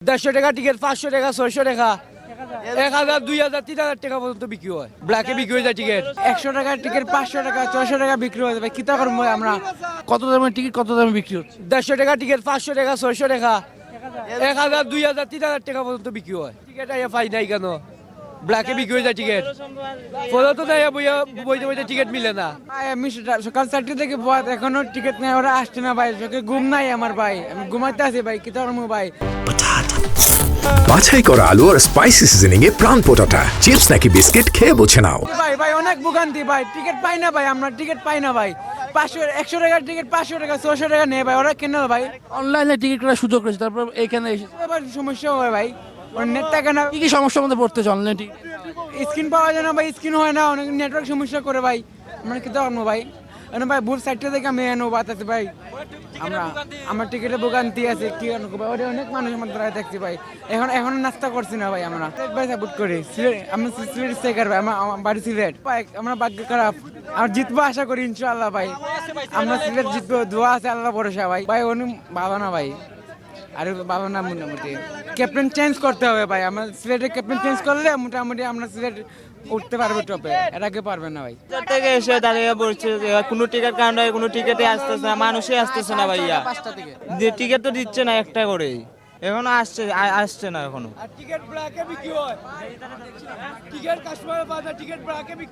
150 টাকা টিকিট, 500 টাকা, 600 টাকা, 1000, 2000, 3000 টাকা পর্যন্ত বিক্রি হয়। ব্ল্যাকে বিক্রি হয়ে যায় টিকিট। 100 টাকার টিকিট 500 টাকা, 600 টাকা বিক্রি হয়ে যাবে। কি তা করবো আমরা? কত দামের টিকিট কত দামে বিক্রি হচ্ছে? 150 টাকা টিকিট, 500 টাকা, 600 টাকা, 1000, 2000, 3000 টাকা পর্যন্ত বিক্রি হয়। টিকিট আইয়া পাই নাই কেন? ব্ল্যাকে বিক্রি হয়ে যায় টিকিট। ফলে তো তাই বইতে বইতে টিকিট মিলে না। আমি সকাল 4টে থেকে বয়াত এখনো টিকিট নেই, ওরা আসছে না ভাই। চোখে ঘুম নাই আমার ভাই, আমি ঘুমাইতে আছি ভাই। কি করবো ভাই? বাছাই করা আলু আর স্পাইসি সিজনিং এ প্রাণ পোটাটা চিপস নাকি বিস্কিট খেয়ে বোঝে নাও। ভাই ভাই অনেক ভোগান্তি ভাই, টিকিট পাই না ভাই, আমরা টিকিট পাই না ভাই। 500 100 টাকার টিকিট 500 টাকা 600 টাকা নেই ভাই, ওরা কেন ভাই? অনলাইনে টিকিট করার সুযোগ রয়েছে, তারপর এখানে এসে এবার সমস্যা হয় ভাই, ওর নেট থাকে না, কি কি সমস্যার মধ্যে পড়তেছে অনলাইনে টিকিট? স্ক্রিন পাওয়া যায় না ভাই, স্ক্রিন হয় না, অনেক নেটওয়ার্ক সমস্যা করে ভাই। আমরা কি করবো ভাই? ভাই ভুল সাইডটা থেকে আমি এনে বাতাছি ভাই। আমার টিকিটে ভোগান্তি আছে, কি আনবো ভাই? ওটা অনেক মানুষ আমার দ্বারা দেখছি ভাই। এখন নাস্তা করছি না ভাই। আমরা ভাই সাপোর্ট করি সিলেট, আমি সিলেট স্ট্রাইকার ভাই, আমার বাড়ি সিলেট ভাই। আমরা ভাগ্য খারাপ, আমরা জিতবো আশা করি ইনশাআল্লাহ ভাই। আমরা সিলেট জিতবো, দোয়া আছে, আল্লাহ ভরসা ভাই। ভাই উনি ভালো না ভাই, আর ভালো না মোটামুটি। ক্যাপ্টেন চেঞ্জ করতে হবে ভাই, আমার সিলেটের ক্যাপ্টেন চেঞ্জ করলে মোটামুটি আমরা সিলেট উঠতে পারবে টপে, এর আগে পারবে না ভাই। থেকে এসে দাঁড়িয়ে পড়ছে যে কোনো টিকিট কাউন্টারে কোনো টিকিটে আসতেছে না, মানুষই আসতেছে না ভাইয়া। যে টিকিট তো দিচ্ছে না একটা করেই, এখনো আসছে না এখনো। আর টিকিট ব্ল্যাকে বিক্রি হয়। টিকিট কাস্টমার পায় না, টিকিট ব্ল্যাকে বিক্রি